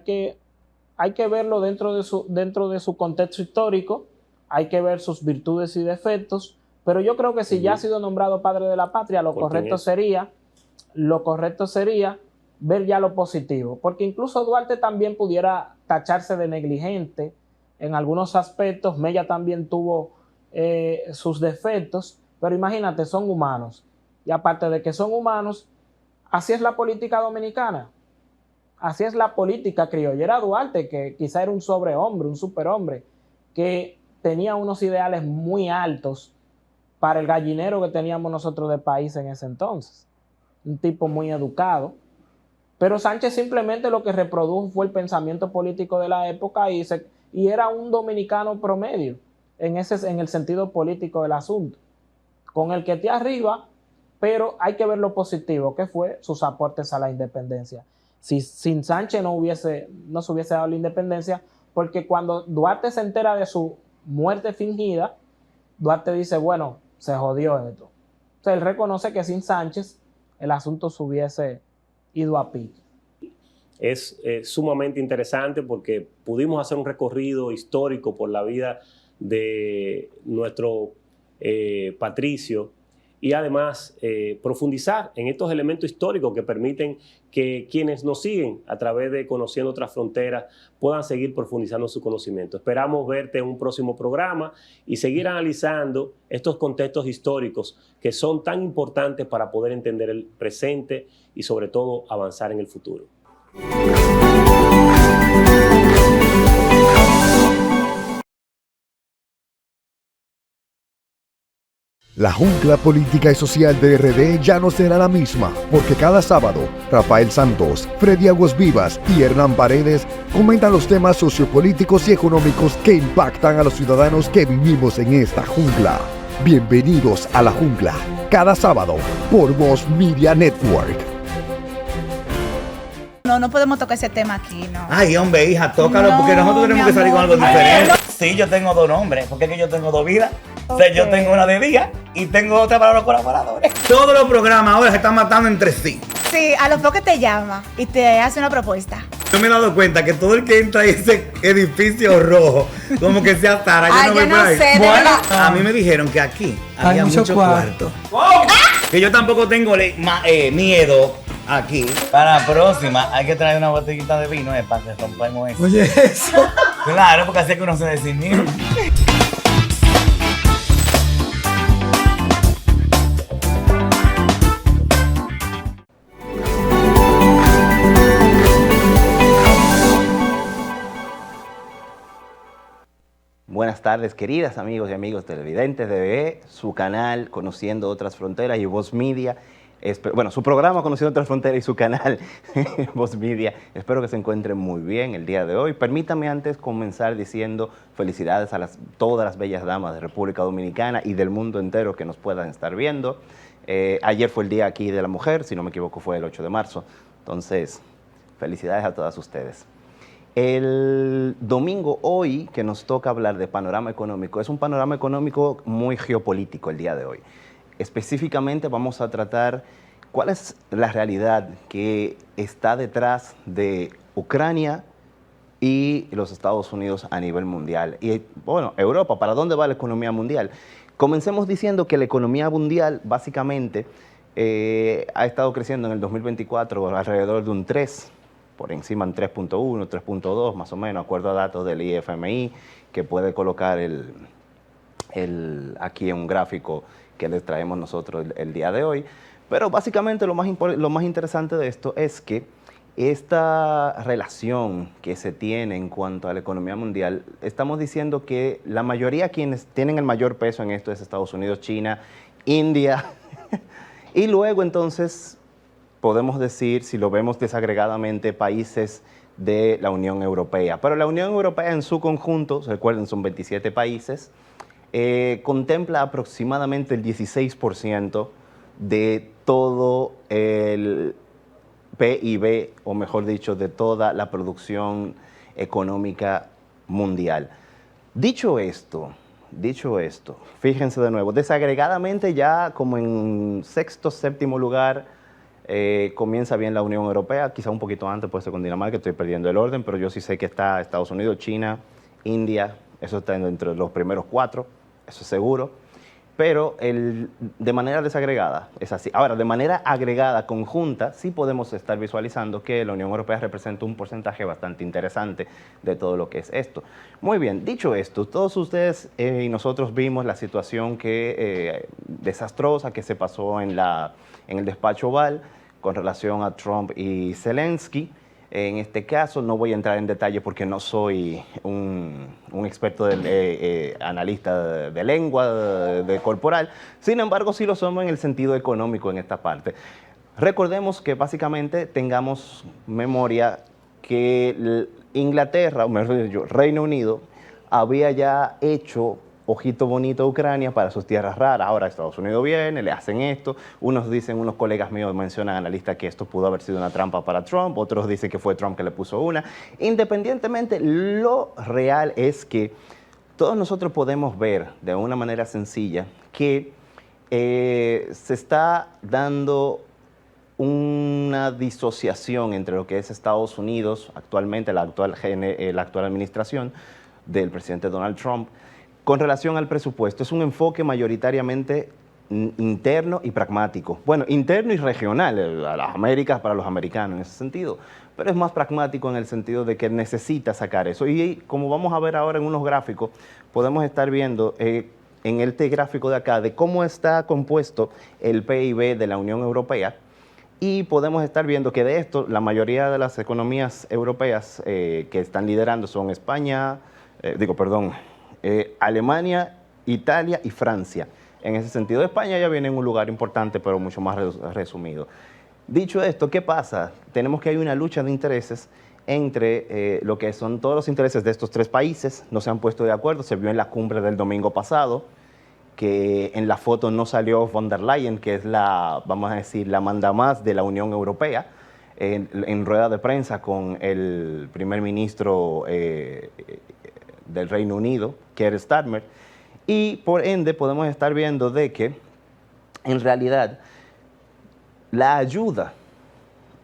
hay que verlo dentro de su contexto histórico, hay que ver sus virtudes y defectos, pero yo creo que si ya ha sido nombrado padre de la patria, lo correcto sería ver ya lo positivo, porque incluso Duarte también pudiera tacharse de negligente en algunos aspectos. Mella también tuvo sus defectos, pero imagínate, son humanos, y aparte de que son humanos, así es la política dominicana, así es la política criolla. Era Duarte, que quizá era un sobrehombre, un superhombre, que tenía unos ideales muy altos para el gallinero que teníamos nosotros de país en ese entonces, un tipo muy educado. Pero Sánchez simplemente lo que reprodujo fue el pensamiento político de la época y era un dominicano promedio en el sentido político del asunto, con el que esté arriba, pero hay que ver lo positivo, que fue sus aportes a la independencia. Si sin Sánchez no se hubiese dado la independencia, porque cuando Duarte se entera de su muerte fingida, Duarte dice, bueno, se jodió esto. O sea, él reconoce que sin Sánchez el asunto se hubiese ido a pique. Es sumamente interesante porque pudimos hacer un recorrido histórico por la vida de nuestro patricio y además profundizar en estos elementos históricos que permiten que quienes nos siguen a través de Conociendo Otras Fronteras puedan seguir profundizando su conocimiento. Esperamos verte en un próximo programa y seguir analizando estos contextos históricos que son tan importantes para poder entender el presente y sobre todo avanzar en el futuro. La jungla política y social de RD ya no será la misma, porque cada sábado, Rafael Santos, Freddy Aguas Vivas y Hernán Paredes comentan los temas sociopolíticos y económicos que impactan a los ciudadanos que vivimos en esta jungla. Bienvenidos a la jungla, cada sábado, por Voz Media Network. No podemos tocar ese tema aquí, ¿no? Ay, hombre, hija, tócalo, No, porque nosotros tenemos que salir con algo mi amor. diferente. Sí, yo tengo dos nombres, porque es que yo tengo dos vidas. O sea, yo tengo una de día y tengo otra para los colaboradores. Todos los programas ahora se están matando entre sí. Sí, a lo poco te llama y te hace una propuesta. Yo me he dado cuenta que todo el que entra a ese edificio rojo, como que sea Tara, Ay, yo yo voy no por ahí. sé, de Bueno, verdad. a mí me dijeron que aquí Hay había mucho mucho cuarto. cuarto. Que yo tampoco tengo miedo aquí. Para la próxima hay que traer una botellita de vino para que rompamos eso. Oye, eso. Claro, porque así es que uno se desinhibe. Buenas tardes, queridas amigos y amigos televidentes de BE, su canal Conociendo Otras Fronteras y Voz Media. Bueno, su programa Conociendo Otra Frontera y su canal Voz Media. Espero que se encuentren muy bien el día de hoy. Permítame antes comenzar diciendo felicidades a todas las bellas damas de República Dominicana y del mundo entero que nos puedan estar viendo. Ayer fue el Día aquí de la Mujer, si no me equivoco fue el 8 de marzo. Entonces, felicidades a todas ustedes. El domingo hoy que nos toca hablar de panorama económico, es un panorama económico muy geopolítico el día de hoy. Específicamente vamos a tratar cuál es la realidad que está detrás de Ucrania y los Estados Unidos a nivel mundial. Y bueno, Europa, ¿para dónde va la economía mundial? Comencemos diciendo que la economía mundial básicamente ha estado creciendo en el 2024 alrededor de un 3, por encima en 3.1, 3.2 más o menos, acuerdo a datos del IFMI, que puede colocar aquí en un gráfico que les traemos nosotros el día de hoy. Pero básicamente lo más interesante de esto es que esta relación que se tiene en cuanto a la economía mundial, estamos diciendo que la mayoría quienes tienen el mayor peso en esto es Estados Unidos, China, India, y luego entonces podemos decir, si lo vemos desagregadamente, países de la Unión Europea. Pero la Unión Europea en su conjunto, recuerden, son 27 países, contempla aproximadamente el 16% de todo el PIB, o mejor dicho, de toda la producción económica mundial. Dicho esto, fíjense de nuevo, desagregadamente ya como en sexto, séptimo lugar comienza bien la Unión Europea, quizá un poquito antes puede ser con Dinamarca, estoy perdiendo el orden, pero yo sí sé que está Estados Unidos, China, India, eso está entre los primeros 4, eso es seguro, pero de manera desagregada es así. Ahora, de manera agregada, conjunta, sí podemos estar visualizando que la Unión Europea representa un porcentaje bastante interesante de todo lo que es esto. Muy bien, dicho esto, todos ustedes y nosotros vimos la situación desastrosa que se pasó en el despacho Oval con relación a Trump y Zelensky. En este caso no voy a entrar en detalle porque no soy un experto analista de lengua, de corporal. Sin embargo, sí lo somos en el sentido económico en esta parte. Recordemos que básicamente tengamos memoria que Inglaterra, o mejor dicho, Reino Unido, había ya hecho ojito bonito a Ucrania para sus tierras raras. Ahora Estados Unidos viene, le hacen esto. Unos colegas míos mencionan analistas que esto pudo haber sido una trampa para Trump, otros dicen que fue Trump que le puso una. Independientemente, lo real es que todos nosotros podemos ver de una manera sencilla que se está dando una disociación entre lo que es Estados Unidos, actualmente la actual administración del presidente Donald Trump, con relación al presupuesto. Es un enfoque mayoritariamente interno y pragmático. Bueno, interno y regional, a las Américas para los americanos en ese sentido, pero es más pragmático en el sentido de que necesita sacar eso. Y como vamos a ver ahora en unos gráficos, podemos estar viendo en este gráfico de acá de cómo está compuesto el PIB de la Unión Europea, y podemos estar viendo que de esto la mayoría de las economías europeas que están liderando son Alemania, Italia y Francia. En ese sentido, España ya viene en un lugar importante, pero mucho más resumido. Dicho esto, ¿qué pasa? Tenemos que hay una lucha de intereses entre lo que son todos los intereses de estos tres países. No se han puesto de acuerdo, se vio en la cumbre del domingo pasado, que en la foto no salió von der Leyen, que es la mandamás de la Unión Europea, en rueda de prensa con el primer ministro del Reino Unido, Keir Starmer, y por ende podemos estar viendo de que en realidad la ayuda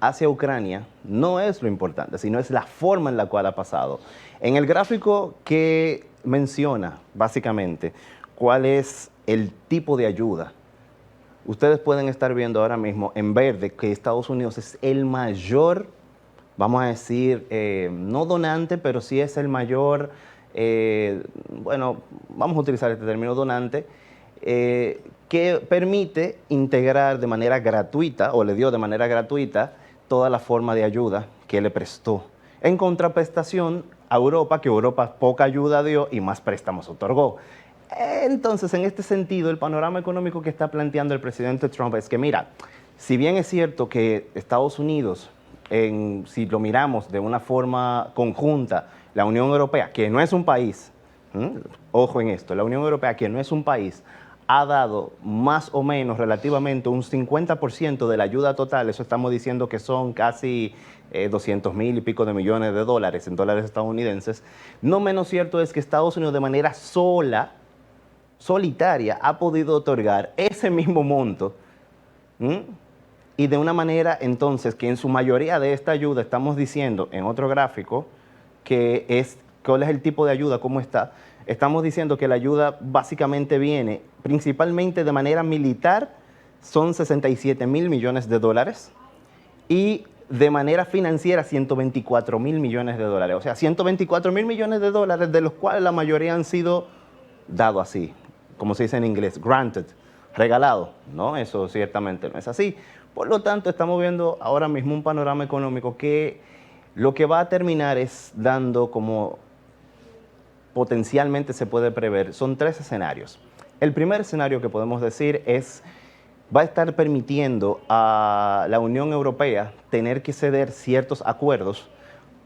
hacia Ucrania no es lo importante, sino es la forma en la cual ha pasado. En el gráfico que menciona básicamente cuál es el tipo de ayuda, ustedes pueden estar viendo ahora mismo en verde que Estados Unidos es el mayor, vamos a decir, no donante, pero sí es el mayor, vamos a utilizar este término donante, que permite integrar de manera gratuita, o le dio de manera gratuita, toda la forma de ayuda que le prestó. En contraprestación a Europa, que Europa poca ayuda dio y más préstamos otorgó. Entonces, en este sentido, el panorama económico que está planteando el presidente Trump es que, mira, si bien es cierto que Estados Unidos, si lo miramos de una forma conjunta, la Unión Europea, que no es un país, ojo en esto, la Unión Europea, que no es un país, ha dado más o menos relativamente un 50% de la ayuda total. Eso estamos diciendo que son casi 200,000 y pico de millones de dólares en dólares estadounidenses. No menos cierto es que Estados Unidos de manera solitaria ha podido otorgar ese mismo monto, y de una manera entonces que en su mayoría de esta ayuda estamos diciendo en otro gráfico cuál es el tipo de ayuda, cómo está. Estamos diciendo que la ayuda básicamente viene principalmente de manera militar, son 67,000 millones de dólares, y de manera financiera 124,000 millones de dólares. O sea, 124,000 millones de dólares, de los cuales la mayoría han sido dados así, como se dice en inglés, granted, regalado. No, eso ciertamente no es así. Por lo tanto, estamos viendo ahora mismo un panorama económico que lo que va a terminar es dando, como potencialmente se puede prever, son 3 escenarios. El primer escenario que podemos decir va a estar permitiendo a la Unión Europea tener que ceder ciertos acuerdos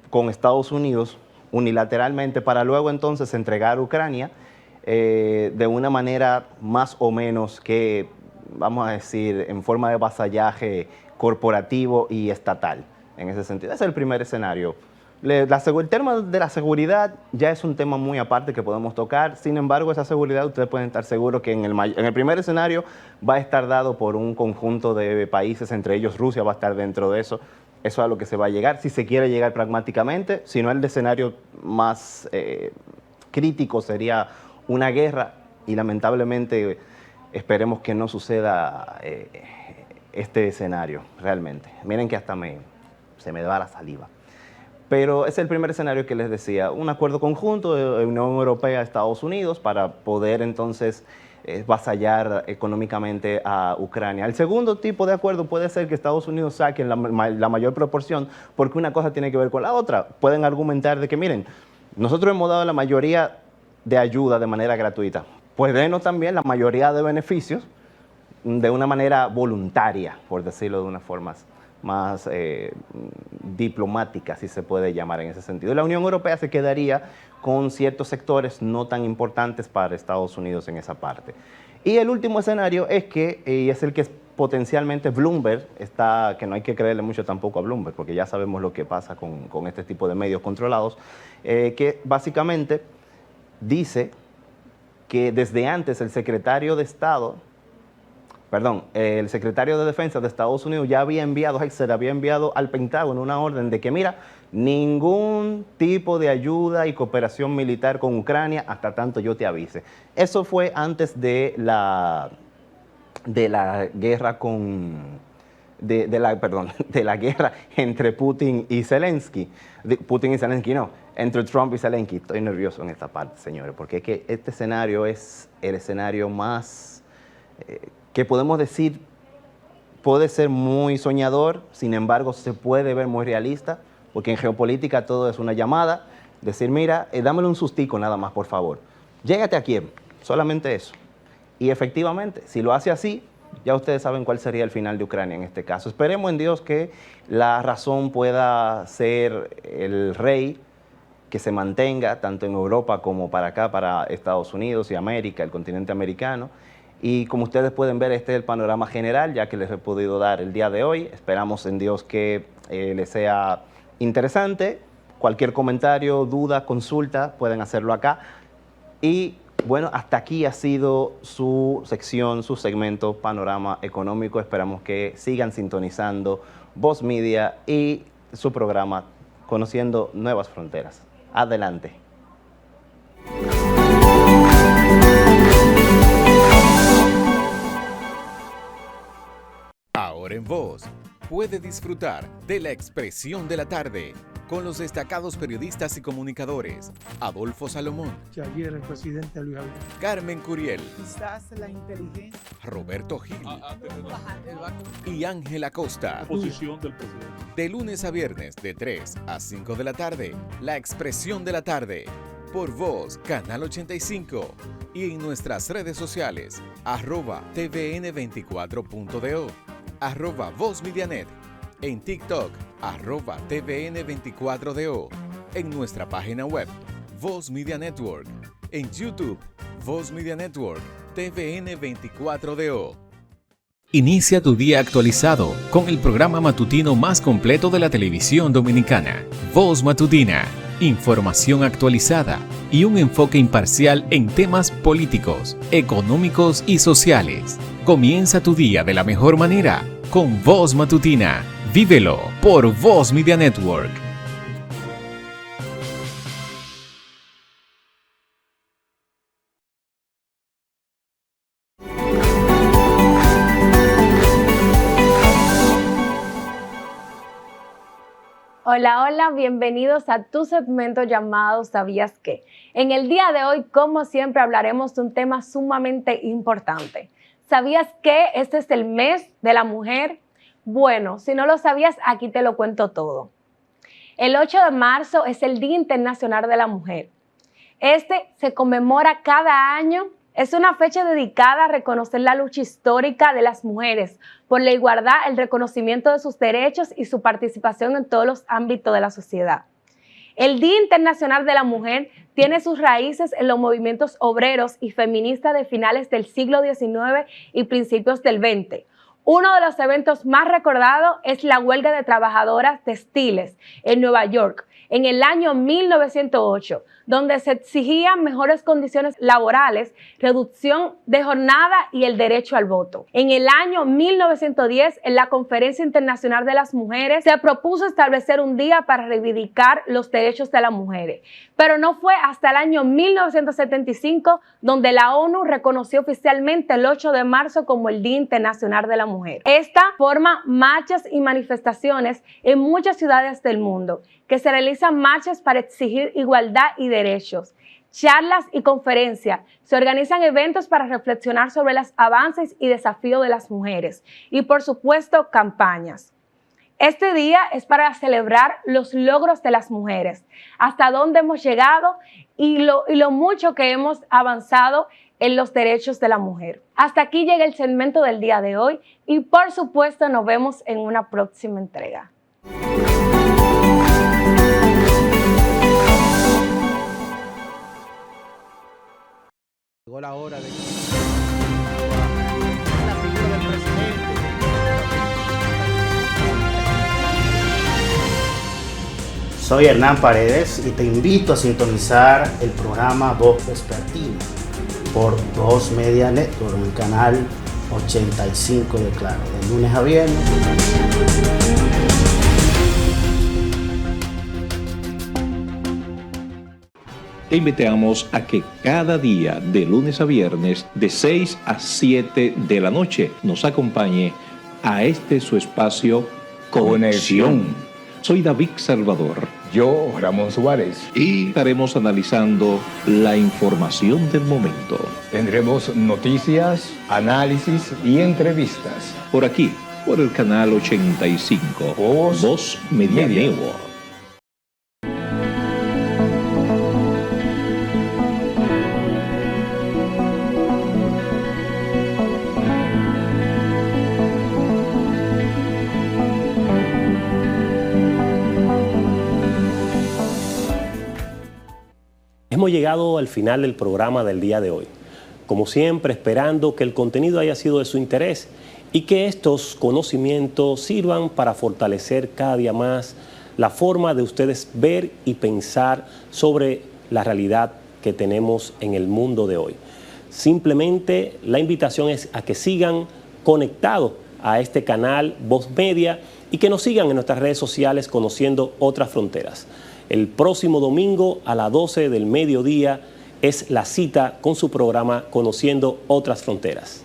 con Estados Unidos unilateralmente para luego entonces entregar Ucrania de una manera más o menos que, vamos a decir, en forma de vasallaje corporativo y estatal. En ese sentido, ese es el primer escenario. El tema de la seguridad ya es un tema muy aparte que podemos tocar. Sin embargo, esa seguridad ustedes pueden estar seguros que en el primer escenario va a estar dado por un conjunto de países, entre ellos Rusia va a estar dentro de eso. Eso es a lo que se va a llegar, si se quiere llegar pragmáticamente. Si no, el escenario más crítico sería una guerra, y lamentablemente esperemos que no suceda este escenario realmente. Miren que hasta se me va la saliva. Pero es el primer escenario que les decía, un acuerdo conjunto de Unión Europea, Estados Unidos, para poder entonces vasallar económicamente a Ucrania. El segundo tipo de acuerdo puede ser que Estados Unidos saque la mayor proporción, porque una cosa tiene que ver con la otra. Pueden argumentar de que, miren, nosotros hemos dado la mayoría de ayuda de manera gratuita, pues denos también la mayoría de beneficios de una manera voluntaria, por decirlo de una forma más diplomática, si se puede llamar en ese sentido. La Unión Europea se quedaría con ciertos sectores no tan importantes para Estados Unidos en esa parte. Y el último escenario es y es el que potencialmente Bloomberg que no hay que creerle mucho tampoco a Bloomberg, porque ya sabemos lo que pasa con este tipo de medios controlados, que básicamente dice que desde antes el secretario de Defensa de Estados Unidos ya se le había enviado al Pentágono una orden de que, mira, ningún tipo de ayuda y cooperación militar con Ucrania hasta tanto yo te avise. Eso fue antes de la guerra de la guerra entre Putin y Zelensky. Entre Trump y Zelensky. Estoy nervioso en esta parte, señores, porque es que este escenario es el escenario más que podemos decir puede ser muy soñador, sin embargo se puede ver muy realista, porque en geopolítica todo es una llamada, decir, mira, dámele un sustico nada más, por favor. Llégate a Kiev, solamente eso. Y efectivamente, si lo hace así, ya ustedes saben cuál sería el final de Ucrania en este caso. Esperemos en Dios que la razón pueda ser el rey, que se mantenga tanto en Europa como para acá, para Estados Unidos y América, el continente americano. Y como ustedes pueden ver, este es el panorama general, ya que les he podido dar el día de hoy. Esperamos en Dios que les sea interesante. Cualquier comentario, duda, consulta, pueden hacerlo acá. Y bueno, hasta aquí ha sido su sección, su segmento Panorama Económico. Esperamos que sigan sintonizando Voz Media y su programa Conociendo Nuevas Fronteras. Adelante. Ahora en Voz, puede disfrutar de La Expresión de la Tarde con los destacados periodistas y comunicadores Adolfo Salomón, Que ayer el presidente Luis Abinader. Carmen Curiel, Quizás la inteligencia. Roberto Gil y Ángel Acosta. Posición del presidente. De lunes a viernes de 3 a 5 de la tarde, La Expresión de la Tarde, por Voz, Canal 85, y en nuestras redes sociales, @tvn24.do. @VozMediaNet, en TikTok, @TVN24DO, en nuestra página web, Voz Media Network, en YouTube, Voz Media Network, TVN24DO. Inicia tu día actualizado con el programa matutino más completo de la televisión dominicana, Voz Matutina, información actualizada y un enfoque imparcial en temas políticos, económicos y sociales. Comienza tu día de la mejor manera con Voz Matutina. Vívelo por Voz Media Network. Hola, hola, bienvenidos a tu segmento llamado ¿Sabías qué? En el día de hoy, como siempre, hablaremos de un tema sumamente importante. ¿Sabías que este es el mes de la mujer? Bueno, si no lo sabías, aquí te lo cuento todo. El 8 de marzo es el Día Internacional de la Mujer. Este se conmemora cada año. Es una fecha dedicada a reconocer la lucha histórica de las mujeres por la igualdad, el reconocimiento de sus derechos y su participación en todos los ámbitos de la sociedad. El Día Internacional de la Mujer tiene sus raíces en los movimientos obreros y feministas de finales del siglo XIX y principios del XX. Uno de los eventos más recordados es la huelga de trabajadoras textiles en Nueva York en el año 1908, donde se exigían mejores condiciones laborales, reducción de jornada y el derecho al voto. En el año 1910, en la Conferencia Internacional de las Mujeres, se propuso establecer un día para reivindicar los derechos de las mujeres, pero no fue hasta el año 1975 donde la ONU reconoció oficialmente el 8 de marzo como el Día Internacional de la Mujer. Esta forma marchas y manifestaciones en muchas ciudades del mundo, que se realizan marchas para exigir igualdad y derechos, charlas y conferencias. Se organizan eventos para reflexionar sobre los avances y desafíos de las mujeres y, por supuesto, campañas. Este día es para celebrar los logros de las mujeres, hasta dónde hemos llegado y lo mucho que hemos avanzado en los derechos de la mujer. Hasta aquí llega el segmento del día de hoy y, por supuesto, nos vemos en una próxima entrega. Llegó la hora de la figura del presidente. Soy Hernán Paredes y te invito a sintonizar el programa Voz Vespertina por Voz Media Network en el canal 85 de Claro, de lunes a viernes. Te invitamos a que cada día, de lunes a viernes, de 6 a 7 de la noche, nos acompañe a su espacio Conexión. Soy David Salvador. Yo, Ramón Suárez. Y estaremos analizando la información del momento. Tendremos noticias, análisis y entrevistas. Por aquí, por el canal 85, Voz Media Network. Hemos llegado al final del programa del día de hoy. Como siempre, esperando que el contenido haya sido de su interés y que estos conocimientos sirvan para fortalecer cada día más la forma de ustedes ver y pensar sobre la realidad que tenemos en el mundo de hoy. Simplemente la invitación es a que sigan conectados a este canal Voz Media y que nos sigan en nuestras redes sociales conociendo otras fronteras. El próximo domingo a las 12 del mediodía es la cita con su programa Conociendo Otras Fronteras.